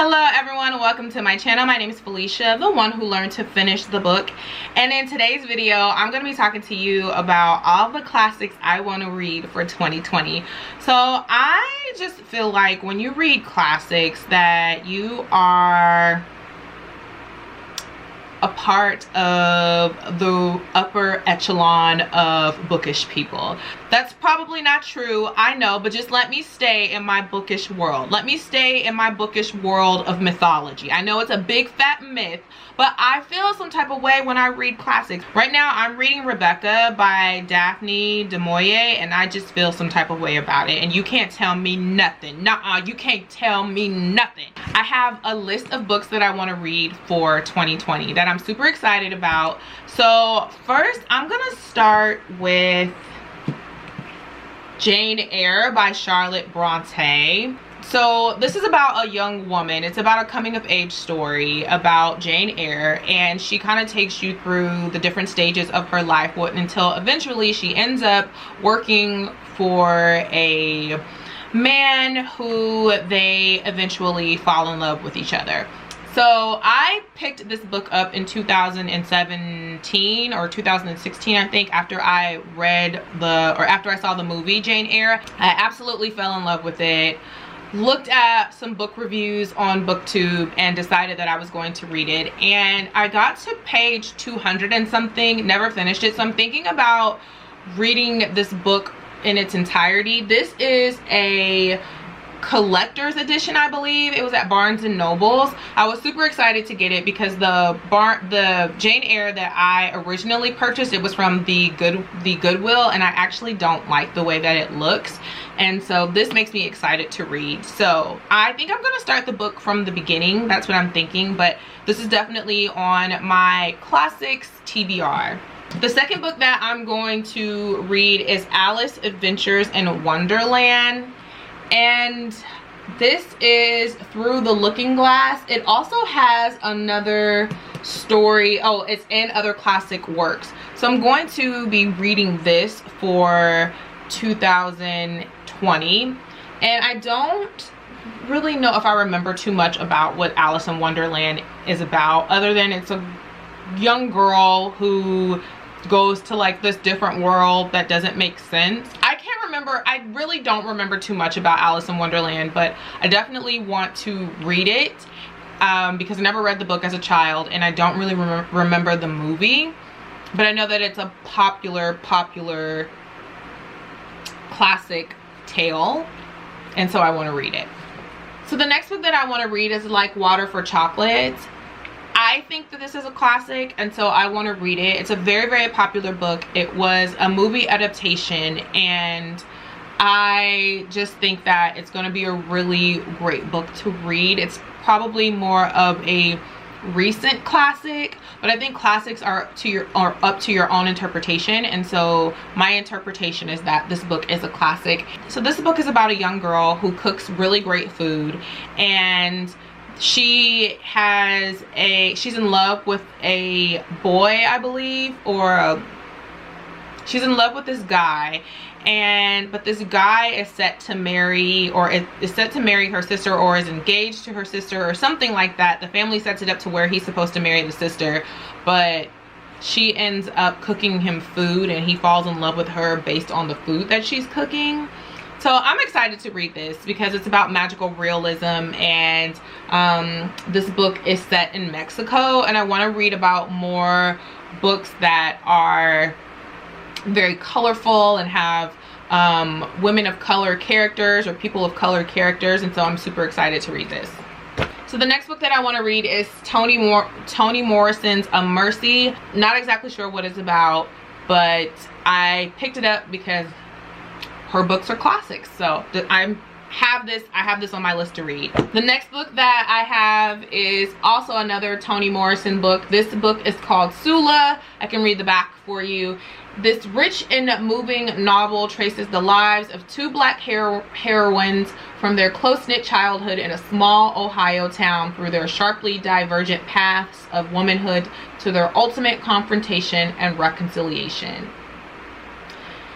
Hello everyone, welcome to my channel. My name is Felicia, the one who learned to finish the book. And in today's video, I'm going to be talking to you about all the classics I want to read for 2020. So I just feel like when you read classics that you are a part of the upper echelon of bookish people. That's probably not true, I know, but just let me stay in my bookish world. Let me stay in my bookish world of mythology. I know it's a big fat myth, but I feel some type of way when I read classics. Right now I'm reading Rebecca by Daphne du Maurier, and I just feel some type of way about it, and you can't tell me nothing. Nuh-uh, you can't tell me nothing. I have a list of books that I want to read for 2020 that I'm super excited about. So first I'm gonna start with Jane Eyre by Charlotte Bronte. So this is about a young woman. It's about a coming of age story about Jane Eyre, and she kind of takes you through the different stages of her life until eventually she ends up working for a man who they eventually fall in love with each other. So I picked this book up in 2017 or 2016, I think, after I saw the movie Jane Eyre. I absolutely fell in love with it. Looked at some book reviews on BookTube and decided that I was going to read it. And I got to page 200 and something, never finished it. So I'm thinking about reading this book in its entirety. This is a collector's edition, I believe. It was at Barnes and Nobles. I was super excited to get it because the Jane Eyre that I originally purchased, it was from the Goodwill, and I actually don't like the way that it looks, and so this makes me excited to read. So I think I'm gonna start the book from the beginning. That's what I'm thinking, but this is definitely on my Classics TBR. The second book that I'm going to read is Alice Adventures in Wonderland. And this is Through the Looking Glass. It also has another story. Oh, it's in other classic works. So I'm going to be reading this for 2020. And I don't really know if I remember too much about what Alice in Wonderland is about, other than it's a young girl who goes to like this different world that doesn't make sense. I really don't remember too much about Alice in Wonderland, but I definitely want to read it because I never read the book as a child, and I don't really remember the movie, but I know that it's a popular classic tale, and so I want to read it. So the next book that I want to read is Like Water for Chocolate. I think that this is a classic, and so I want to read it. It's a very, very popular book. It was a movie adaptation, and I just think that it's going to be a really great book to read. It's probably more of a recent classic, but I think classics are up to your own interpretation, and so my interpretation is that this book is a classic. So this book is about a young girl who cooks really great food, and she's in love with a boy, I believe, she's in love with this guy, but this guy is set to marry her sister, or is engaged to her sister, or something like that. The family sets it up to where he's supposed to marry the sister, but she ends up cooking him food, and he falls in love with her based on the food that she's cooking. So I'm excited to read this because it's about magical realism, and this book is set in Mexico, and I want to read about more books that are very colorful and have women of color characters or people of color characters, and so I'm super excited to read this. So the next book that I want to read is Toni Morrison's A Mercy. Not exactly sure what it's about, but I picked it up because her books are classics, so I have this on my list to read. The next book that I have is also another Toni Morrison book. This book is called Sula. I can read the back for you. This rich and moving novel traces the lives of two black heroines from their close-knit childhood in a small Ohio town through their sharply divergent paths of womanhood to their ultimate confrontation and reconciliation.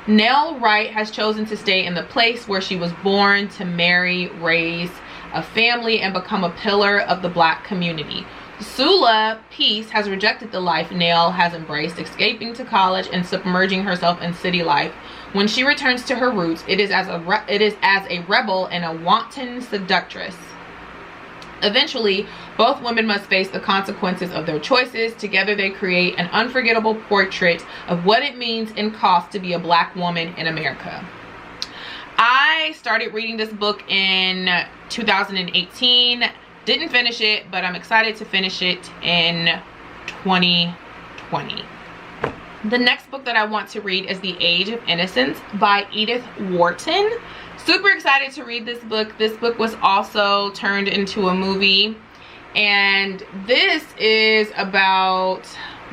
Nell Wright has chosen to stay in the place where she was born to marry, raise, a family, and become a pillar of the Black community. Sula, Peace, has rejected the life Nell has embraced, escaping to college and submerging herself in city life. When she returns to her roots, it is as a rebel and a wanton seductress. Eventually, both women must face the consequences of their choices. Together, they create an unforgettable portrait of what it means and costs to be a Black woman in America. I started reading this book in 2018. Didn't finish it, but I'm excited to finish it in 2020. The next book that I want to read is The Age of Innocence by Edith Wharton. Super excited to read this book. This book was also turned into a movie, and this is about,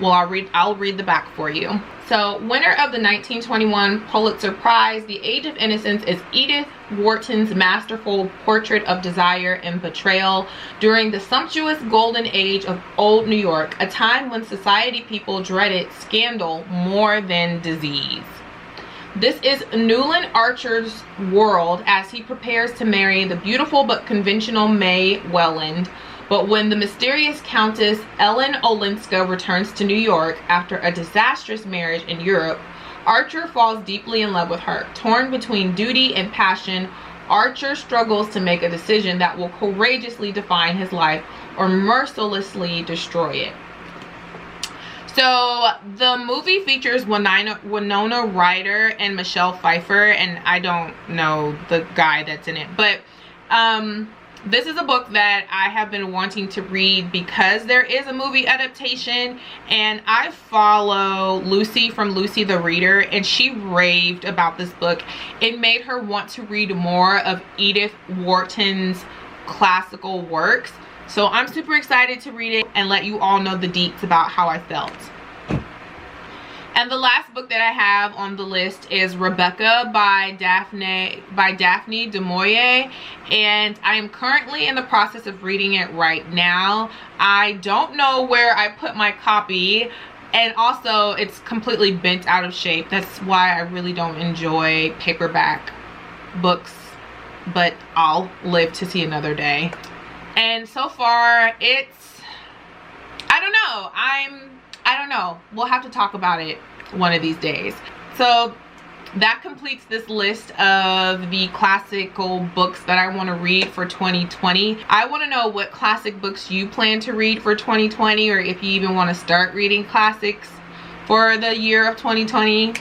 well, I'll read the back for you. So, winner of the 1921 Pulitzer Prize, The Age of Innocence is Edith Wharton's masterful portrait of desire and betrayal during the sumptuous golden age of old New York, a time when society people dreaded scandal more than disease. This is Newland Archer's world as he prepares to marry the beautiful but conventional May Welland. But when the mysterious Countess Ellen Olenska returns to New York after a disastrous marriage in Europe, Archer falls deeply in love with her. Torn between duty and passion, Archer struggles to make a decision that will courageously define his life or mercilessly destroy it. So the movie features Winona Ryder and Michelle Pfeiffer, and I don't know the guy that's in it, but this is a book that I have been wanting to read because there is a movie adaptation, and I follow Lucy from Lucy the Reader, and she raved about this book. It made her want to read more of Edith Wharton's classical works. So I'm super excited to read it and let you all know the deets about how I felt. And the last book that I have on the list is Rebecca by Daphne du Maurier, and I am currently in the process of reading it right now. I don't know where I put my copy, and also it's completely bent out of shape. That's why I really don't enjoy paperback books, but I'll live to see another day. And so far it's, I don't know, we'll have to talk about it one of these days. So that completes this list of the classical books that I want to read for 2020. I want to know what classic books you plan to read for 2020, or if you even want to start reading classics for the year of 2020.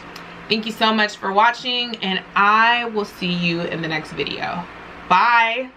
Thank you so much for watching, and I will see you in the next video. Bye.